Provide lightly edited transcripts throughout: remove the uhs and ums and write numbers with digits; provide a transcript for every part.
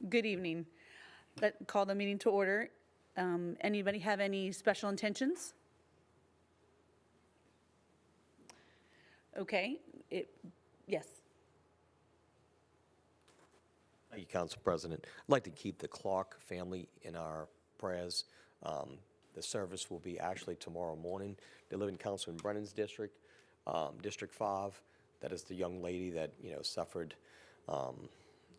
Good evening. Call the meeting to order. Anybody have any special intentions? Okay, yes. Thank you, Council President. I'd like to keep the Clark family in our prayers. The service will be actually tomorrow morning. They live in Councilman Brennan's district, District 5. That is the young lady that, suffered,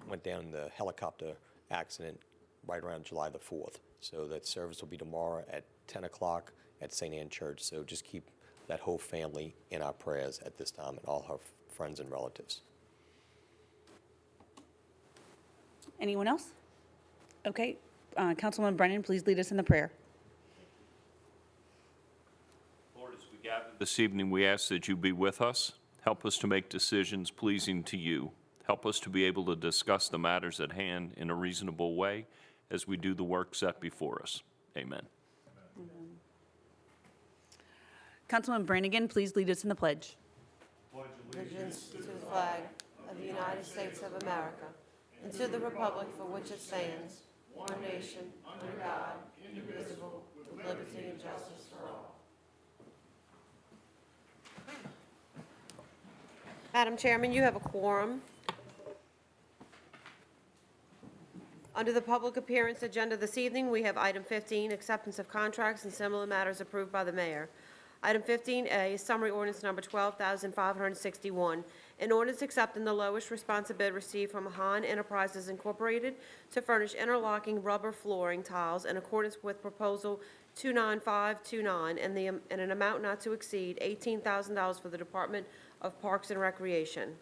went down in the helicopter accident right around July the 4th. So that service will be tomorrow at 10 o'clock at St. Anne Church. So just keep that whole family in our prayers at this time and all her friends and relatives. Anyone else? Okay, Councilman Brennan, please lead us in the prayer. Lord, as we gather this evening, we ask that you be with us. Help us to make decisions pleasing to you. Help us to be able to discuss the matters at hand in a reasonable way as we do the work set before us. Amen. Councilman Brannigan, please lead us in the pledge. Allegiance to the flag of the United States of America and to the republic for which it stands, one nation, under God, indivisible, with liberty and justice for all. Madam Chairman, you have a quorum. Under the public appearance agenda this evening, we have item 15, acceptance of contracts and similar matters approved by the mayor. Item 15A is summary ordinance number 12,561, an ordinance accepting the lowest responsive bid received from Han Enterprises Incorporated to furnish interlocking rubber flooring tiles in accordance with proposal 29529 and an amount not to exceed $18,000 for the Department of Parks and Recreation.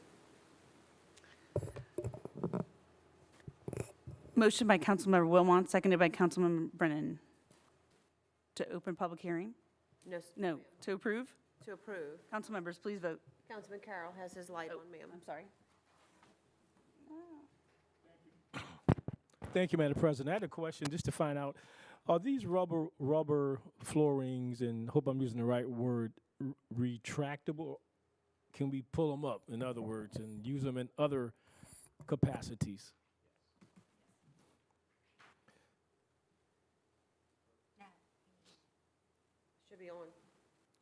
Motion by Councilmember Wilmot, seconded by Councilmember Brennan. To open public hearing? No, to approve? To approve. Council members, please vote. Councilman Carroll has his light on, ma'am. I'm sorry. Thank you, Madam President. I had a question just to find out, are these rubber floorings, and hope I'm using the right word, retractable? Can we pull them up, in other words, and use them in other capacities? Should be on.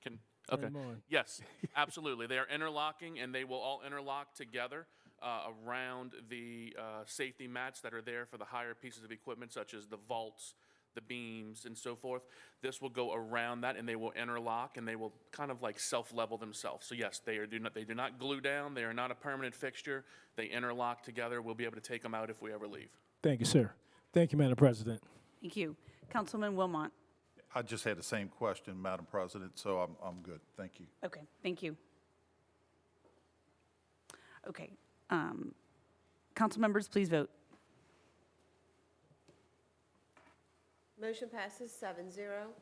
Okay. Turn 'em on. Yes, absolutely. They are interlocking, and they will all interlock together around the safety mats that are there for the higher pieces of equipment, such as the vaults, the beams, and so forth. This will go around that, and they will interlock, and they will kind of like self-level themselves. So yes, they do not glue down. They are not a permanent fixture. They interlock together. We'll be able to take them out if we ever leave. Thank you, sir. Thank you, Madam President. Thank you. Councilman Wilmot. I just had the same question, Madam President, so I'm good. Thank you. Okay, thank you. Okay, council members, please vote. Motion passes 7-0.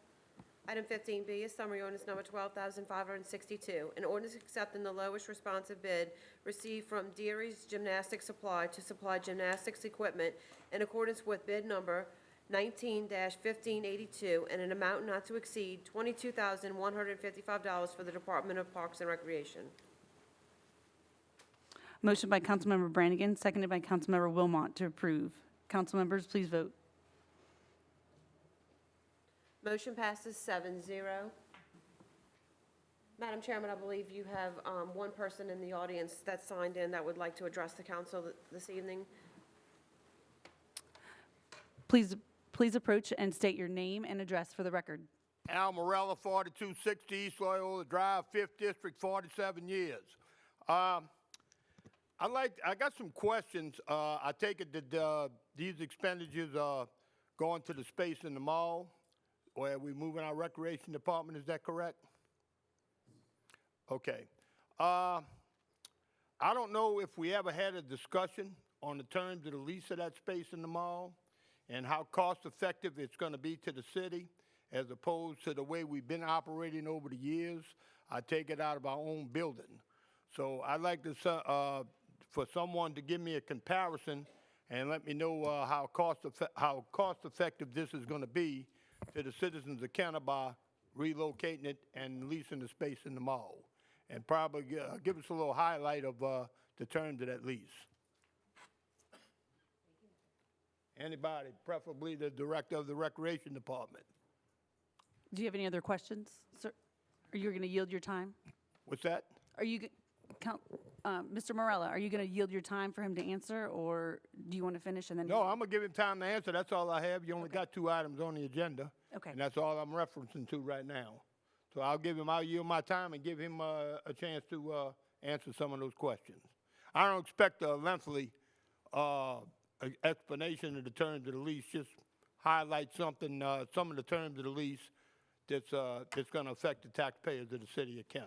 Item 15B is summary ordinance number 12,562, an ordinance accepting the lowest responsive bid received from Deary's Gymnastic Supply to supply gymnastics equipment in accordance with bid number 19-1582 and an amount not to exceed $22,155 for the Department of Parks and Recreation. Motion by Councilmember Brannigan, seconded by Councilmember Wilmot to approve. Council members, please vote. Motion passes 7-0. Madam Chairman, I believe you have one person in the audience that signed in that would like to address the council this evening. Please approach and state your name and address for the record. Al Morella, 4260 East Loyola Drive, 5th District, 47 years. I got some questions. I take it that these expenditures are going to the space in the mall where we're moving our recreation department. Is that correct? Okay. I don't know if we ever had a discussion on the terms of the lease of that space in the mall and how cost-effective it's going to be to the city as opposed to the way we've been operating over the years. I take it out of our own building. So I'd like to, for someone to give me a comparison and let me know how cost-effective this is going to be to the citizens of Kennebar relocating it and leasing the space in the mall. And probably give us a little highlight of the terms of that lease. Anybody, preferably the director of the Recreation Department. Do you have any other questions, sir? Are you going to yield your time? What's that? Are you, Mr. Morella, are you going to yield your time for him to answer, or do you want to finish and then? No, I'm going to give him time to answer. That's all I have. You only got 2 items on the agenda. Okay. And that's all I'm referencing to right now. So I'll yield my time and give him a chance to answer some of those questions. I don't expect a lengthy explanation of the terms of the lease. Just highlight something, some of the terms of the lease that's going to affect the taxpayers of the city of Kenner.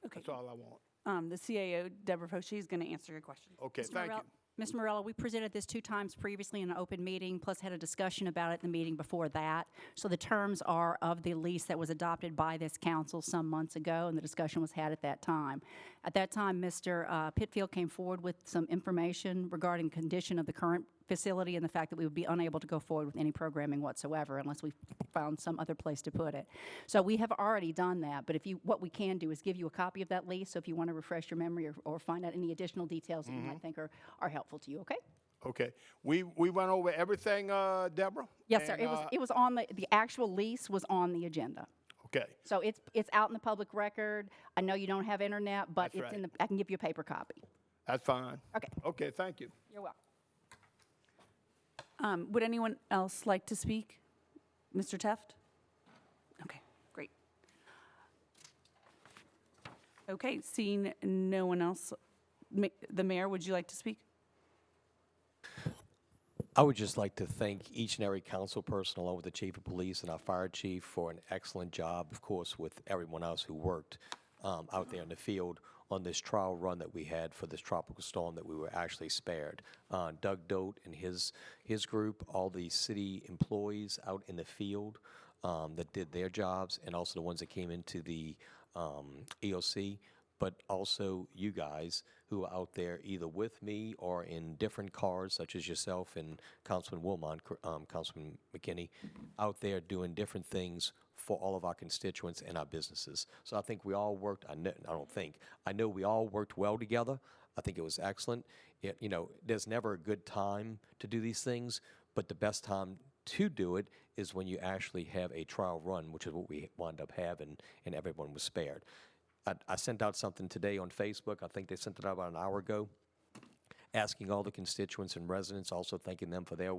Okay. That's all I want. The CAO, Deborah Foshee, is going to answer your question. Okay, thank you. Ms. Morella, we presented this 2 times previously in an open meeting, plus had a discussion about it in the meeting before that. So the terms are of the lease that was adopted by this council some months ago, and the discussion was had at that time. At that time, Mr. Pitfield came forward with some information regarding condition of the current facility and the fact that we would be unable to go forward with any programming whatsoever unless we found some other place to put it. So we have already done that, but what we can do is give you a copy of that lease, so if you want to refresh your memory or find out any additional details that you might think are helpful to you, okay? Okay. We went over everything, Deborah? Yes, sir. And, It was on the actual lease was on the agenda. Okay. So it's out in the public record. I know you don't have internet, but That's right. I can give you a paper copy. That's fine. Okay. Okay, thank you. You're welcome. Would anyone else like to speak? Mr. Teft? Okay, great. Okay, seeing no one else, the mayor, would you like to speak? I would just like to thank each and every council person, along with the chief of police and our fire chief, for an excellent job, of course, with everyone else who worked out there in the field on this trial run that we had for this tropical storm that we were actually spared. Doug Dote and his group, all the city employees out in the field that did their jobs, and also the ones that came into the EOC, but also you guys who are out there either with me or in different cars, such as yourself and Councilman Wilmot, Councilman McKinney, out there doing different things for all of our constituents and our businesses. So I think we all worked, I know we all worked well together. I think it was excellent. There's never a good time to do these things, but the best time to do it is when you actually have a trial run, which is what we wound up having, and everyone was spared. I sent out something today on Facebook. I think they sent it out about an hour ago, asking all the constituents and residents, also thanking them for their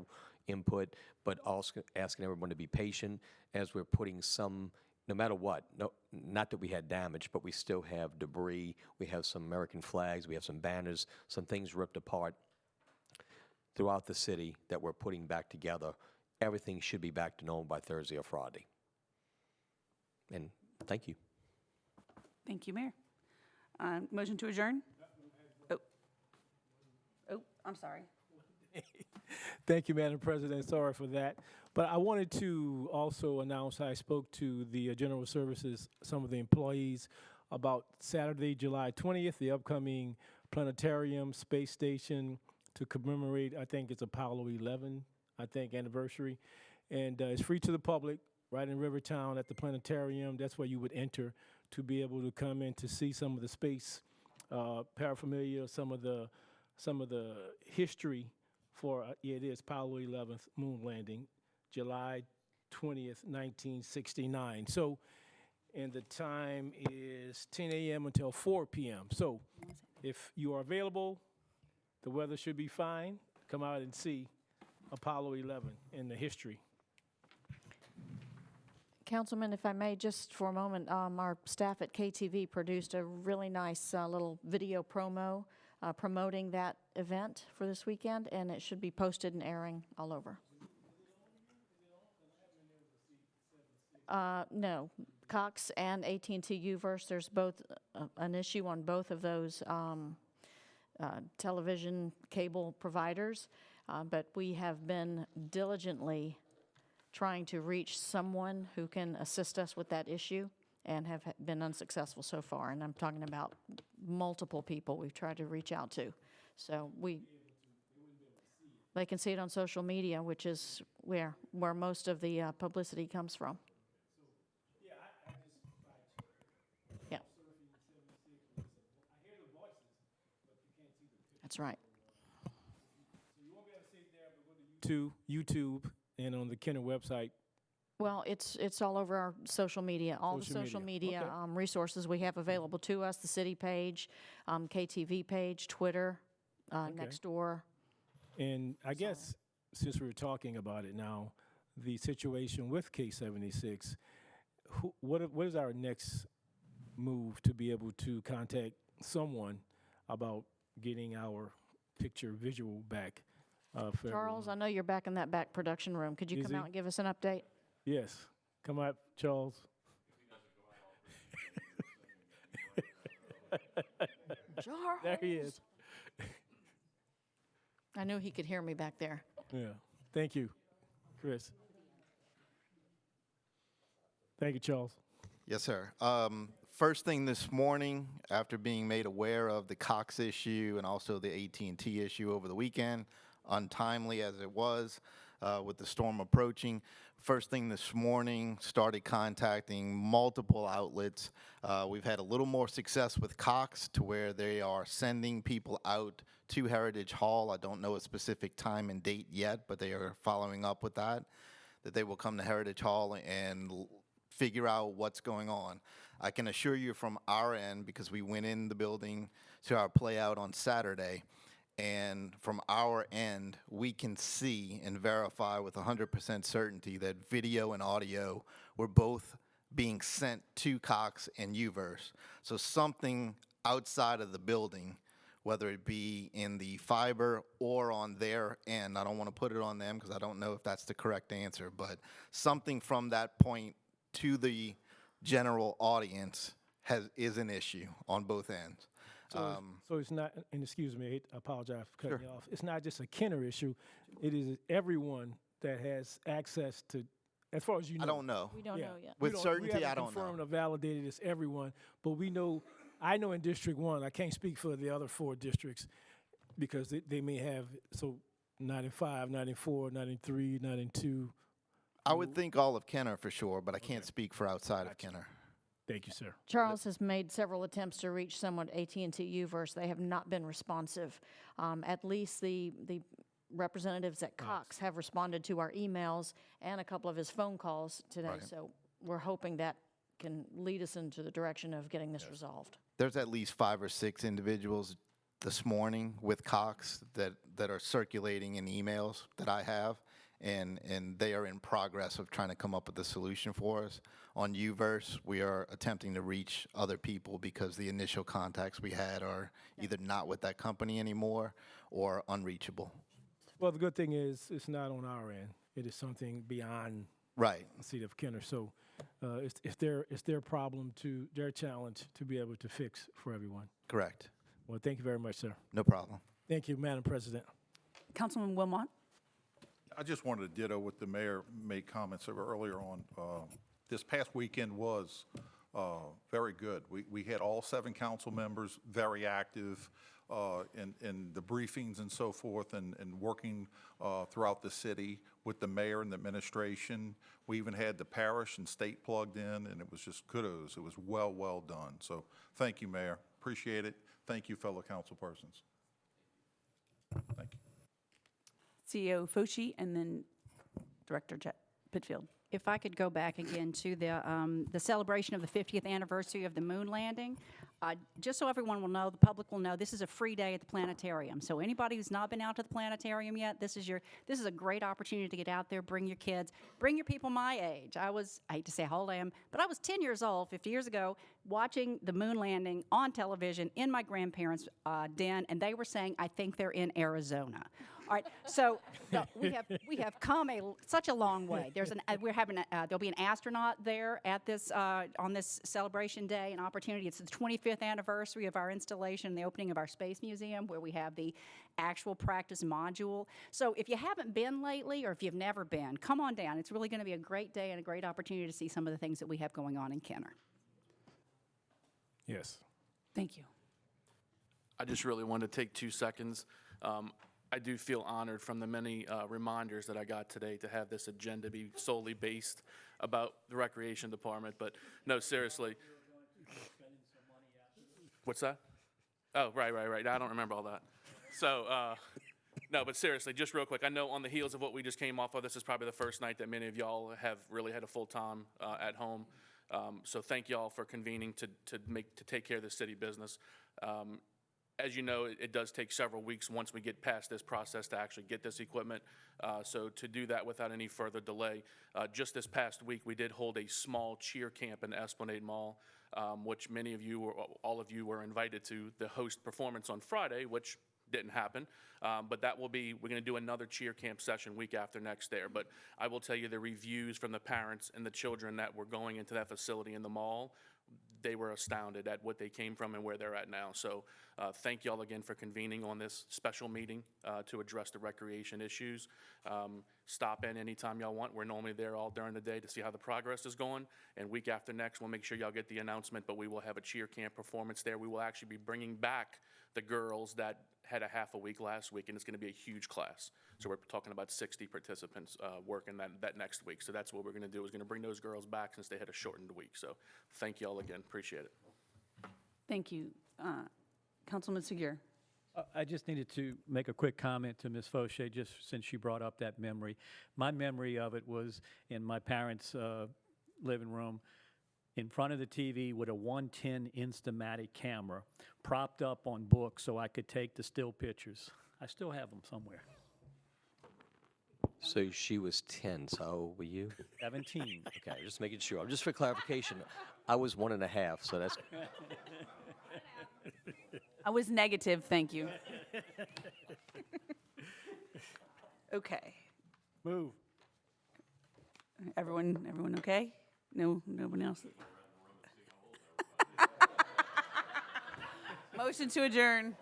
input, but also asking everyone to be patient as we're putting some, no matter what, not that we had damage, but we still have debris. We have some American flags. We have some banners, some things ripped apart throughout the city that we're putting back together. Everything should be back to normal by Thursday or Friday. And thank you. Thank you, Mayor. Motion to adjourn? Oh, I'm sorry. Thank you, Madam President. Sorry for that. But I wanted to also announce I spoke to the General Services, some of the employees, about Saturday, July 20th, the upcoming planetarium space station to commemorate, I think it's Apollo 11, anniversary. And it's free to the public, right in Rivertown at the planetarium. That's where you would enter to be able to come in to see some of the space paraphernalia, some of the history for, it is Apollo 11th moon landing, July 20th, 1969. So, and the time is 10 a.m. until 4 p.m. So, if you are available, the weather should be fine. Come out and see Apollo 11 and the history. Councilman, if I may, just for a moment, our staff at KTV produced a really nice little video promo promoting that event for this weekend, and it should be posted and airing all over. No, Cox and AT&T Uverse, there's both an issue on both of those television cable providers, but we have been diligently trying to reach someone who can assist us with that issue and have been unsuccessful so far. And I'm talking about multiple people we've tried to reach out to. So they can see it on social media, which is where most of the publicity comes from. Yeah. That's right. To YouTube and on the Kenner website. Well, it's all over our social media, all the Social social media, media okay. resources we have available to us, the city page, KTV page, Twitter, Nextdoor. And I guess since we're talking about it now, the situation with K-76, what is our next move to be able to contact someone about getting our picture visual back? For Charles, I everyone? know you're back in that back production room. Could you Is come he? out and give us an update? Yes. Come out, Charles. Charles! There he is. I knew he could hear me back there. Yeah. Thank you, Chris. Thank you, Charles. Yes, sir. First thing this morning, after being made aware of the Cox issue and also the AT&T issue over the weekend, untimely as it was with the storm approaching, first thing this morning, started contacting multiple outlets. We've had a little more success with Cox to where they are sending people out to Heritage Hall. I don't know a specific time and date yet, but they are following up with that they will come to Heritage Hall and figure out what's going on. I can assure you from our end, because we went in the building to our play out on Saturday, and from our end, we can see and verify with 100% certainty that video and audio were both being sent to Cox and Uverse. So something outside of the building, whether it be in the fiber or on their end, I don't want to put it on them because I don't know if that's the correct answer, but something from that point to the general audience is an issue on both ends. So it's not, and excuse me, I apologize for cutting you off. It's not just a Kenner issue. It is everyone that has access to, as far as you know. I don't know. We don't know yet. With certainty, I don't know. We haven't confirmed or validated it's everyone, but we know, I know in District 1, I can't speak for the other 4 districts because they may have, so not in 5, not in 4, not in 3, not in 2. I would think all of Kenner for sure, but I can't speak for outside of Kenner. Thank you, sir. Charles has made several attempts to reach someone at AT&T Uverse. They have not been responsive. At least the representatives at Cox have responded to our emails and a couple of his phone calls today. Right. So we're hoping that can lead us into the direction of getting this resolved. There's at least 5 or 6 individuals this morning with Cox that are circulating in emails that I have, and they are in progress of trying to come up with a solution for us. On Uverse, we are attempting to reach other people because the initial contacts we had are either not with that company anymore or unreachable. Well, the good thing is it's not on our end. It is something beyond Right. the seat of Kenner. So it's their problem, their challenge to be able to fix for everyone. Correct. Well, thank you very much, sir. No problem. Thank you, Madam President. Councilman Wilmot? I just wanted to ditto what the mayor made comments earlier on. This past weekend was very good. We had all 7 council members very active in the briefings and so forth, and working throughout the city with the mayor and the administration. We even had the parish and state plugged in, and it was just kudos. It was well done. So thank you, Mayor. Appreciate it. Thank you, fellow council persons. Thank you. CEO Foshi, and then Director Pitfield. If I could go back again to the celebration of the 50th anniversary of the moon landing, just so everyone will know, the public will know, this is a free day at the planetarium. So anybody who's not been out to the planetarium yet, this is a great opportunity to get out there, bring your kids, bring your people my age. I hate to say how old I am, but I was 10 years old 50 years ago watching the moon landing on television in my grandparents' den, and they were saying, I think they're in Arizona. All right, so we have come such a long way. There'll be an astronaut there at this on this celebration day, an opportunity. It's the 25th anniversary of our installation, the opening of our space museum, where we have the actual practice module. So if you haven't been lately, or if you've never been, come on down. It's really going to be a great day and a great opportunity to see some of the things that we have going on in Kenner. Yes. Thank you. I just really wanted to take 2 seconds. I do feel honored from the many reminders that I got today to have this agenda be solely based about the Recreation Department, but no, seriously. What's that? Oh, right. I don't remember all that. So, no, but seriously, just real quick, I know on the heels of what we just came off of, this is probably the first night that many of y'all have really had a full time at home. So thank y'all for convening to take care of the city business. As you know, it does take several weeks once we get past this process to actually get this equipment. So to do that without any further delay, just this past week, we did hold a small cheer camp in Esplanade Mall, which many of you, or all of you, were invited to the host performance on Friday, which didn't happen. But that will be, we're going to do another cheer camp session week after next there. But I will tell you the reviews from the parents and the children that were going into that facility in the mall, they were astounded at what they came from and where they're at now. So thank y'all again for convening on this special meeting to address the recreation issues. Stop in anytime y'all want. We're normally there all during the day to see how the progress is going. And week after next, we'll make sure y'all get the announcement, but we will have a cheer camp performance there. We will actually be bringing back the girls that had a half a week last week, and it's going to be a huge class. So we're talking about 60 participants working that next week. So that's what we're going to do, is going to bring those girls back since they had a shortened week. So thank you all again. Appreciate it. Thank you. Councilman Seguir. I just needed to make a quick comment to Ms. Fauché, just since she brought up that memory. My memory of it was in my parents' living room, in front of the TV with a 110 Instamatic camera propped up on books so I could take the still pictures. I still have them somewhere. So she was 10, so how old were you? 17. Okay, just making sure. Just for clarification, I was 1.5, so that's... I was negative, thank you. Okay. Move. Everyone okay? No one else? Motion to adjourn.